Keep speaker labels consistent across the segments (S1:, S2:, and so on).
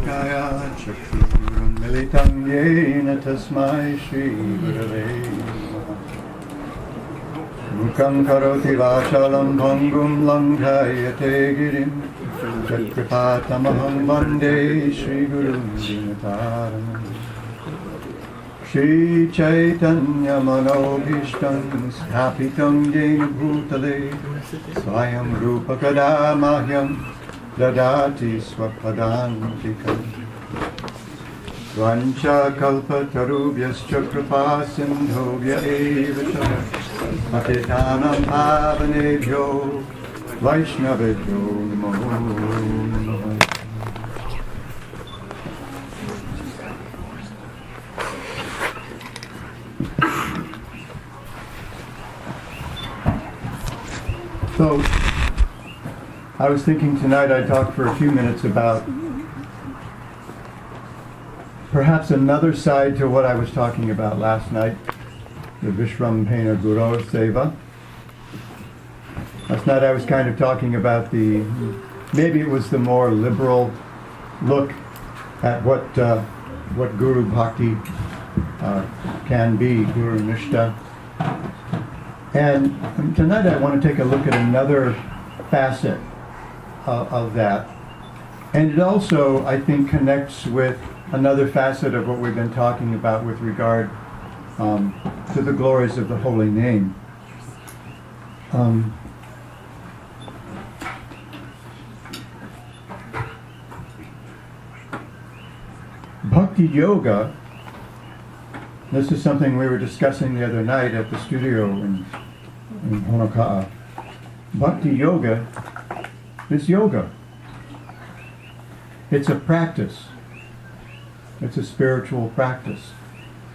S1: Shalakaya Chakruram Militam Yena Tasmai Shri Gurave Mukam Karoti Vachalam Bhangum Langhayate Girim Chakrapatamaham Vande Shri Gurum Dinataram Shri Chaitanya Manobhishtam Sthapitam Jena Bhutale Swayam Rupa Kadamahyam Dadati Swapadantikam Vancha Kalpatarubhyascha Kripa Sindhobhya Evata Patitanam Pavanebhyo Vaishnavebhyo Namo Namaha. So, I was thinking tonight I'd talk for a few minutes about perhaps another side to what I was talking about last night, the Vishrampena Guru Seva. Last night I was kind of talking about maybe it was the more liberal look at what Guru Bhakti can be, Guru Nishta. And tonight I want to take a look at another facet of that. And it also, I think, connects with another facet of what we've been talking about with regard to the glories of the holy name. Bhakti Yoga, this is something we were discussing the other night at the studio in Honoka'a. Bhakti Yoga is yoga. It's a practice. It's a spiritual practice.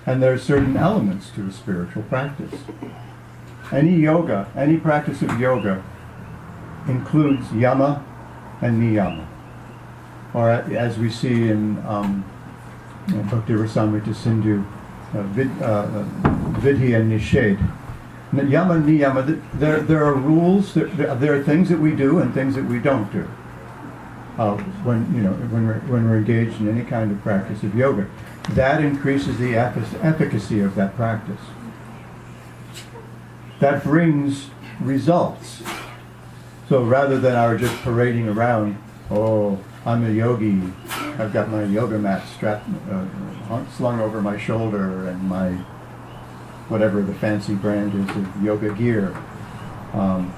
S1: And there are certain elements to a spiritual practice. Any yoga, any practice of yoga includes yama and niyama. Or as we see in Bhakti Rasamrita Sindhu, Vidhi and Nished. Yama and niyama, there are rules, there are things that we do and things that we don't do when we're engaged in any kind of practice of yoga. That increases the efficacy of that practice. That brings results. So rather than our just parading around, oh, I'm a yogi, I've got my yoga mat strapped, slung over my shoulder and my whatever the fancy brand is of yoga gear on,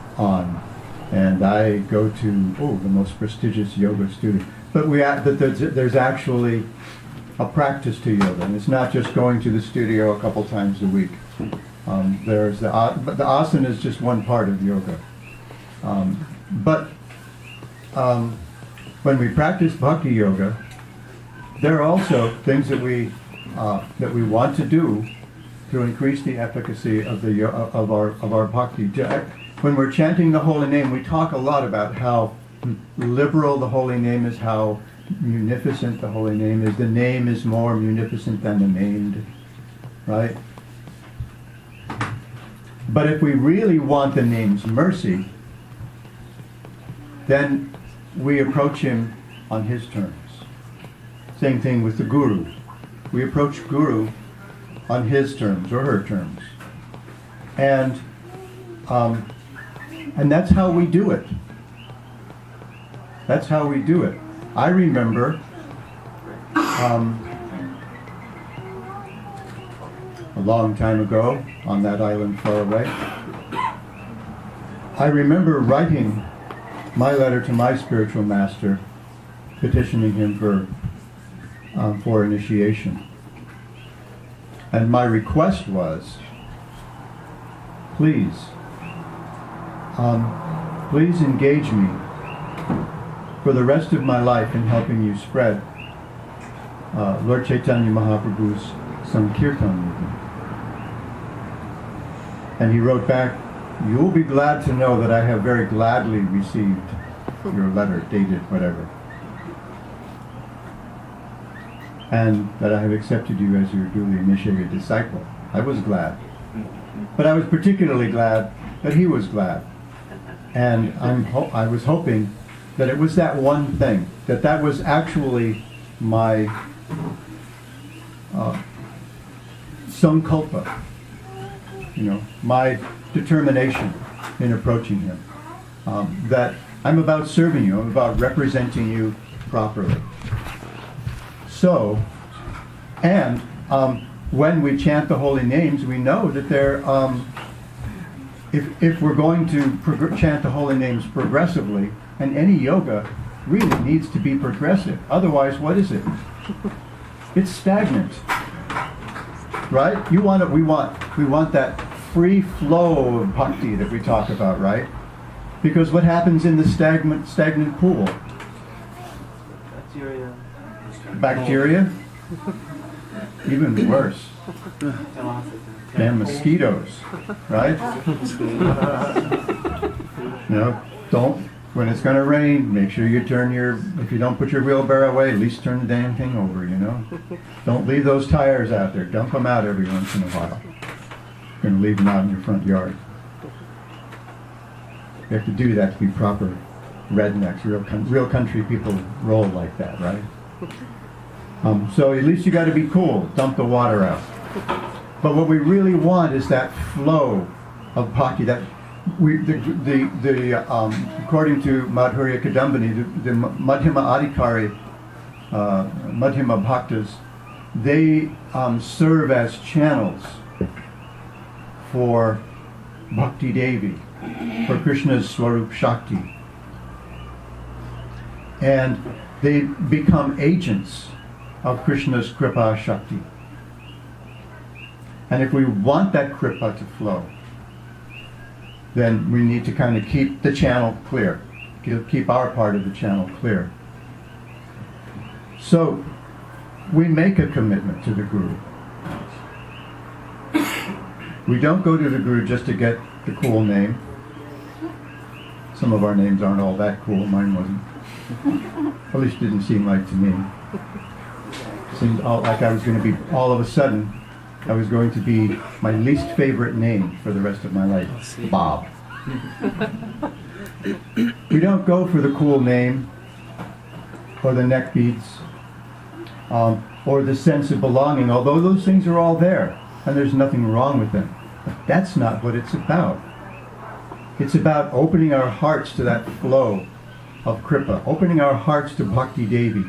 S1: and I go to the most prestigious yoga studio. But there's actually a practice to yoga, and it's not just going to the studio a couple times a week. But the asana is just one part of yoga. But when we practice bhakti yoga, there are also things that we want to do to increase the efficacy of our bhakti. When we're chanting the holy name, we talk a lot about how liberal the holy name is, how munificent the holy name is. The name is more munificent than the named, right? But if we really want the name's mercy, then we approach him on his terms. Same thing with the guru. We approach guru on his terms or her terms. And that's how we do it. That's how we do it. I remember a long time ago on that island far away, I remember writing my letter to my spiritual master, petitioning him for initiation. And my request was, please engage me for the rest of my life in helping you spread Lord Chaitanya Mahaprabhu's Sankirtan movement. And he wrote back, you will be glad to know that I have very gladly received your letter, dated whatever, and that I have accepted you as your duly initiated disciple. I was glad. But I was particularly glad that he was glad. And I was hoping that it was that one thing, that was actually my sankalpa, my determination in approaching him. That I'm about serving you, I'm about representing you properly. So, and when we chant the holy names, we know that they're, if we're going to chant the holy names progressively, and any yoga really needs to be progressive. Otherwise, what is it? It's stagnant, right? We want that free flow of bhakti that we talk about, right? Because what happens in the stagnant pool? Bacteria? Even worse. Damn mosquitoes, right? When it's going to rain, make sure you if you don't put your wheelbarrow away, at least turn the damn thing over, Don't leave those tires out there. Dump them out every once in a while. You're going to leave them out in your front yard. You have to do that to be proper rednecks. Real country people roll like that, right? So at least you got to be cool. Dump the water out. But what we really want is that flow of bhakti. That according to Madhurya Kadambini, the Madhyama Adhikari, Madhyama Bhaktas, they serve as channels for Bhakti Devi, for Krishna's Swarup Shakti. And they become agents of Krishna's Kripa Shakti. And if we want that Kripa to flow, then we need to kind of keep the channel clear, keep our part of the channel clear. So we make a commitment to the Guru. We don't go to the Guru just to get the cool name. Some of our names aren't all that cool, mine wasn't. At least didn't seem like to me. Seemed like I was going to be, all of a sudden, I was going to be my least favorite name for the rest of my life, Bob. We don't go for the cool name, or the neck beads, or the sense of belonging, although those things are all there, and there's nothing wrong with them. But that's not what it's about. It's about opening our hearts to that flow of Kripa, opening our hearts to Bhakti Devi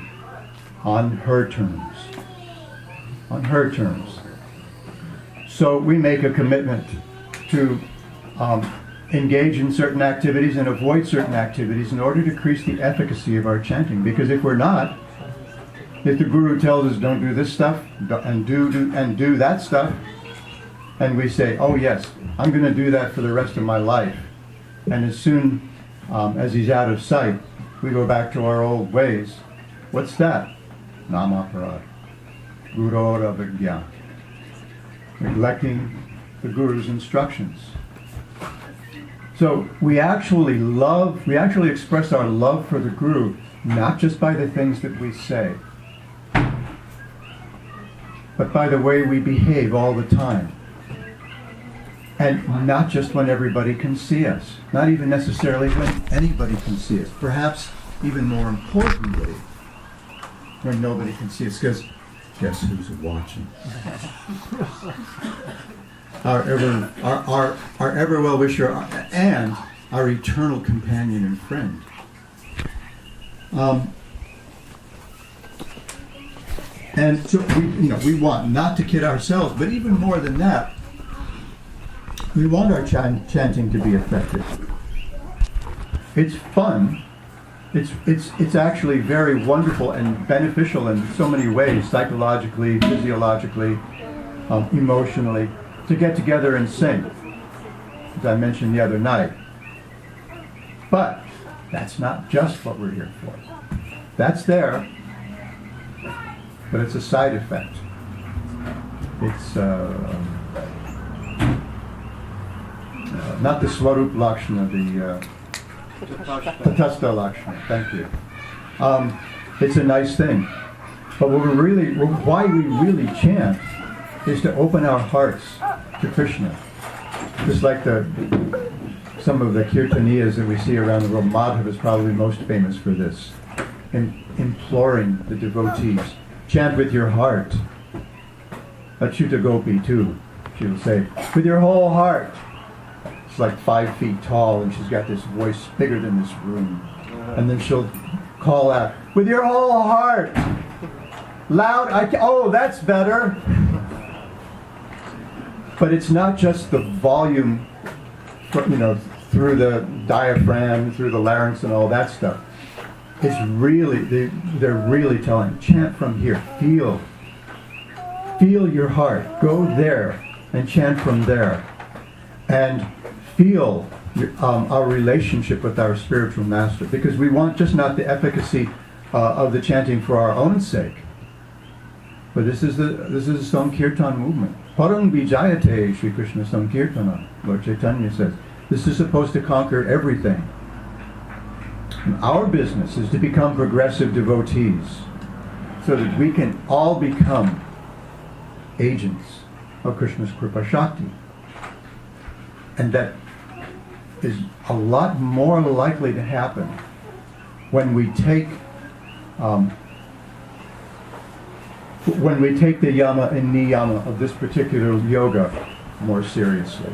S1: on her terms. On her terms. So we make a commitment to engage in certain activities and avoid certain activities in order to increase the efficacy of our chanting. Because if we're not, if the Guru tells us don't do this stuff and do that stuff, and we say, oh yes, I'm going to do that for the rest of my life, and as soon as he's out of sight, we go back to our old ways. What's that? Namaparad. Gurura Vigya. Neglecting the Guru's instructions. So we actually express our love for the Guru, not just by the things that we say, but by the way we behave all the time. And not just when everybody can see us, not even necessarily when anybody can see us. Perhaps even more importantly, when nobody can see us, because guess who's watching? Our ever well-wisher and our eternal companion and friend. And so we want not to kid ourselves, but even more than that, we want our chanting to be effective. It's fun. It's actually very wonderful and beneficial in so many ways, psychologically, physiologically, emotionally, to get together and sing, as I mentioned the other night. But that's not just what we're here for. That's there, but it's a side effect. It's not the Swarup Lakshana, the Tatastha Lakshana. Thank you. It's a nice thing. But why we really chant is to open our hearts to Krishna. Just like some of the kirtaniyas that we see around the world. Madhav is probably most famous for this. imploring the devotees. Chant with your heart. Achyuta Gopi too, she will say, with your whole heart. She's like 5 feet tall and she's got this voice bigger than this room. And then she'll call out, with your whole heart. Loud, oh, that's better. But it's not just the volume, through the diaphragm, through the larynx and all that stuff. It's really, they're really telling, chant from here, feel your heart, go there and chant from there. And feel our relationship with our spiritual master, because we want just not the efficacy of the chanting for our own sake, but this is the Sankirtan movement. Parang Vijayate Sri Krishna Sankirtana, Lord Chaitanya says. This is supposed to conquer everything. And our business is to become progressive devotees so that we can all become agents of Krishna's Kripa Shakti. And that is a lot more likely to happen when we take the yama and niyama of this particular yoga more seriously.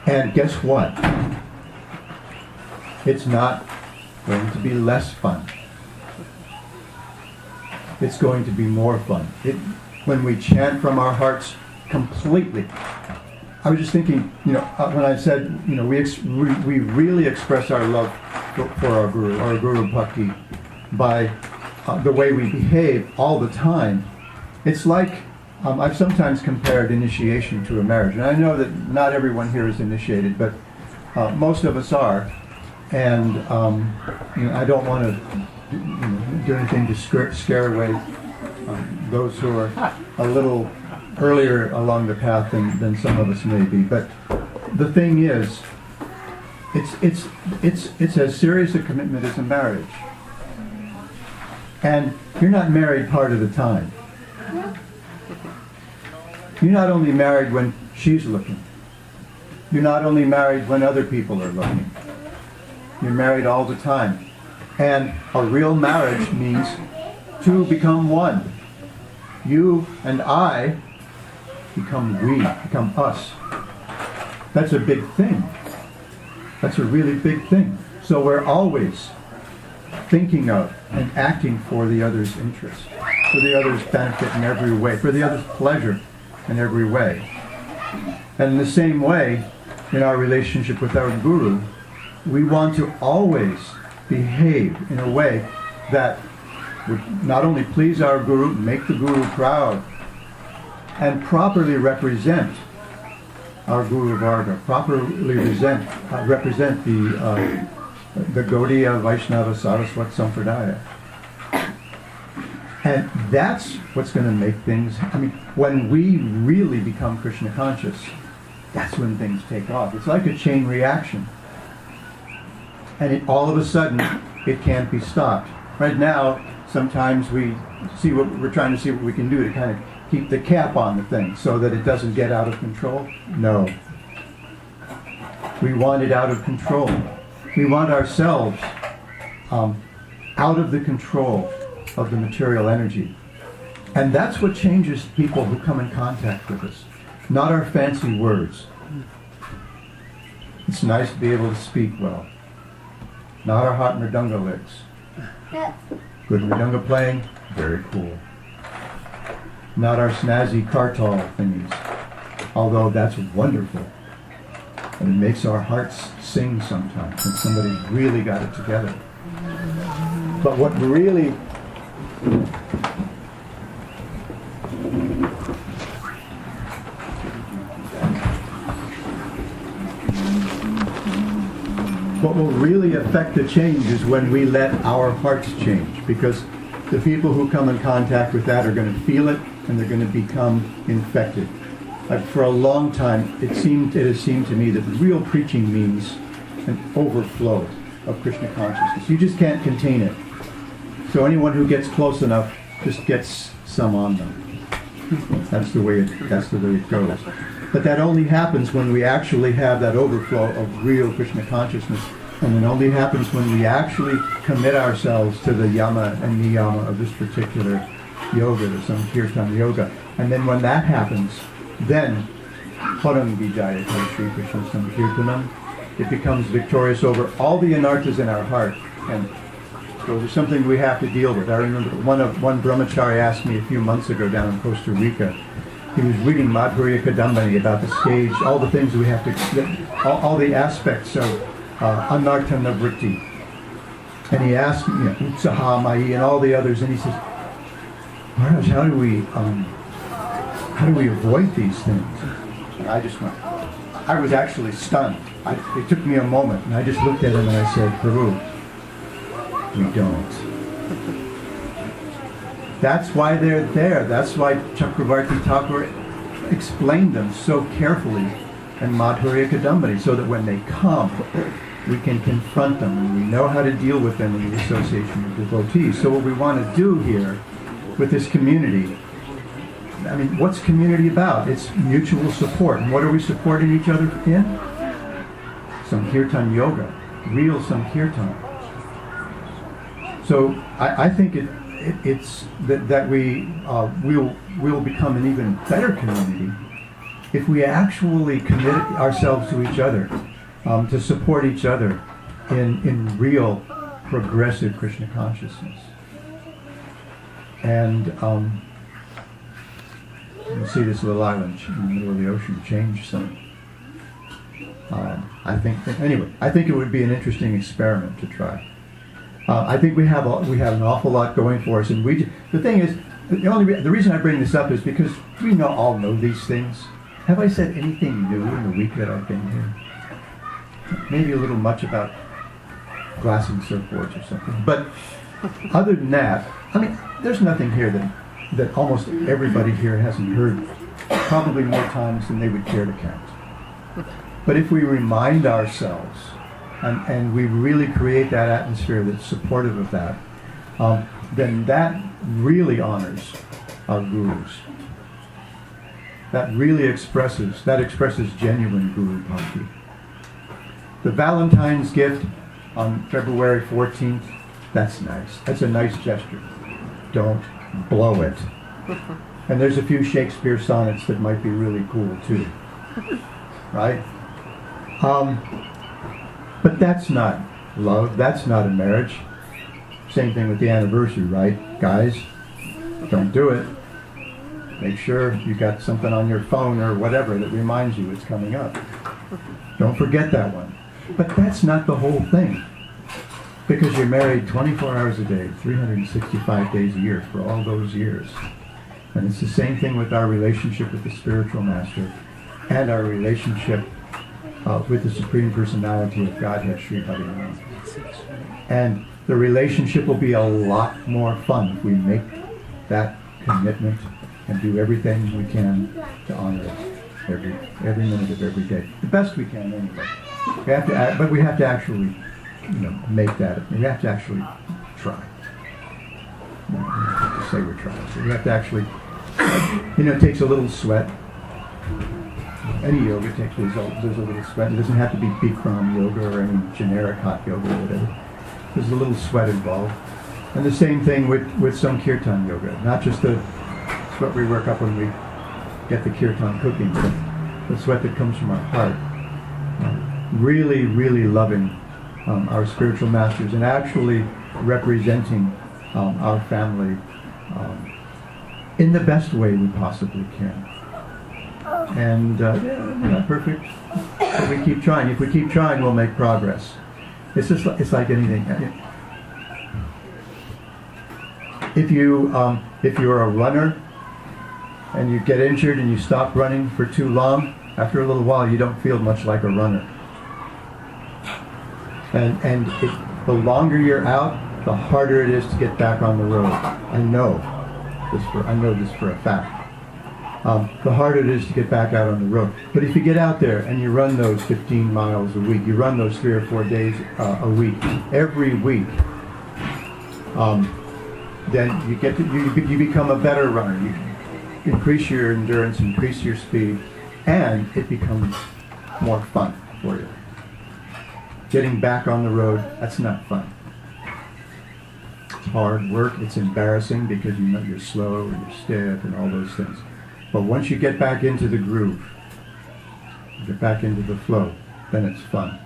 S1: And guess what? It's not going to be less fun. It's going to be more fun. When we chant from our hearts completely. I was just thinking, when I said, we really express our love for our Guru Bhakti by the way we behave all the time. It's like, I've sometimes compared initiation to a marriage. And I know that not everyone here is initiated, but most of us are. And I don't want to do anything to scare away those who are a little earlier along the path than some of us may be. But the thing is, it's as serious a commitment as a marriage. And you're not married part of the time. You're not only married when she's looking. You're not only married when other people are looking. You're married all the time. And a real marriage means two become one. You and I become we, become us. That's a big thing. That's a really big thing. So we're always thinking of and acting for the other's interest, for the other's benefit in every way, for the other's pleasure in every way. And in the same way, in our relationship with our Guru, we want to always behave in a way that would not only please our Guru, make the Guru proud, and properly represent our Guru Varga, properly represent the Gaudiya Vaishnava Saraswat Sampradaya. And that's what's going to make things, when we really become Krishna conscious, that's when things take off. It's like a chain reaction. And all of a sudden, it can't be stopped. Right now, sometimes we're trying to see what we can do to kind of keep the cap on the thing so that it doesn't get out of control. No. We want it out of control. We want ourselves out of the control of the material energy. And that's what changes people who come in contact with us. Not our fancy words. It's nice to be able to speak well. Not our hot mridanga licks. Good mridanga playing, very cool. Not our snazzy kartal thingies, although that's wonderful. And it makes our hearts sing sometimes when somebody's really got it together. But what really will really affect the change is when we let our hearts change, because the people who come in contact with that are going to feel it and they're going to become infected. For a long time, it has seemed to me that real preaching means an overflow of Krishna consciousness. You just can't contain it. So anyone who gets close enough just gets some on them. That's the way it goes. But that only happens when we actually have that overflow of real Krishna consciousness And it only happens when we actually commit ourselves to the yama and niyama of this particular yoga, the Sankirtan yoga. And then when that happens, then Param Vijayate Sri Krishna Sankirtanam, it becomes victorious over all the anarthas in our heart. And those are something we have to deal with. I remember one brahmachari asked me a few months ago down in Costa Rica. He was reading Madhurya Kadambini about the stage, all the things we have to, all the aspects of Anartha Navritti. And he asked me, Utsaha Mahi and all the others, and he says, Maharaj, how do we avoid these things? And I just went, I was actually stunned. It took me a moment, and I just looked at him and I said, Prabhu, we don't. That's why they're there. That's why Chakravarti Thakur explained them so carefully in Madhurya Kadambini, so that when they come, we can confront them and we know how to deal with them in the association of devotees. So what we want to do here with this community, I mean, what's community about? It's mutual support. And what are we supporting each other in? Sankirtan yoga, real Sankirtan. So I think it's that we'll become an even better community if we actually commit ourselves to each other, to support each other in real progressive Krishna consciousness. And you see this little island in the middle of the ocean change some. I think it would be an interesting experiment to try. I think we have an awful lot going for us, and the thing is, the reason I bring this up is because we all know these things. Have I said anything new in the week that I've been here? Maybe a little much about glassing surfboards or something. But other than that, I mean, there's nothing here that almost everybody here hasn't heard probably more times than they would care to count. But if we remind ourselves and we really create that atmosphere that's supportive of that, then that really honors our gurus. That really expresses genuine guru bhakti. The Valentine's gift on February 14th, that's nice. That's a nice gesture. Don't blow it. And there's a few Shakespeare sonnets that might be really cool too. Right? But that's not love. That's not a marriage. Same thing with the anniversary, right? Guys, don't do it. Make sure you got something on your phone or whatever that reminds you it's coming up. Don't forget that one. But that's not the whole thing. Because you're married 24 hours a day, 365 days a year for all those years. And it's the same thing with our relationship with the spiritual master and our relationship with the Supreme Personality of Godhead, Sri Bhagavan. And the relationship will be a lot more fun if we make that commitment and do everything we can to honor it every minute of every day. The best we can anyway. But we have to actually, make that. We have to actually try. We don't have to say we're trying. So we have to actually, it takes a little sweat. Any yoga takes, there's a little sweat. It doesn't have to be Bikram yoga or any generic hot yoga or whatever. There's a little sweat involved. And the same thing with some kirtan yoga. Not just the sweat we work up when we get the kirtan cooking, but the sweat that comes from our heart. Really, really loving our spiritual masters and actually representing our family in the best way we possibly can. And we're not perfect, but we keep trying. If we keep trying, we'll make progress. It's like anything. If you're a runner and you get injured and you stop running for too long, after a little while you don't feel much like a runner. And the longer you're out, the harder it is to get back on the road. I know this for a fact. The harder it is to get back out on the road. But if you get out there and you run those 15 miles a week, you run those 3 or 4 days a week, every week, then you become a better runner. You increase your endurance, increase your speed, and it becomes more fun for you. getting back on the road, that's not fun. It's hard work, it's embarrassing because you know you're slow and you're stiff and all those things. But once you get back into the groove, you get back into the flow, then it's fun.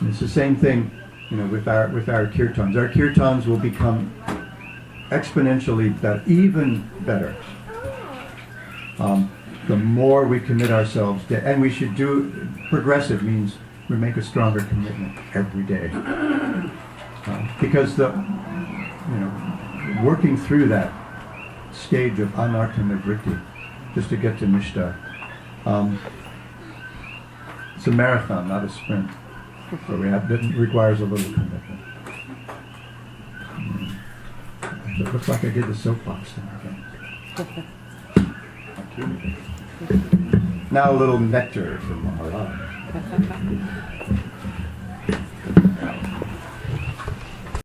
S1: And it's the same thing, you know, with our kirtans. Our kirtans will become exponentially even better. The more we commit ourselves to, and we should do, progressive means we make a stronger commitment every day. Because working through that stage of anartha vritti, just to get to nishta, it's a marathon, not a sprint. So it requires a little commitment. It looks like I did the soapbox thing again. Thank you. Now a little nectar from Maharaj.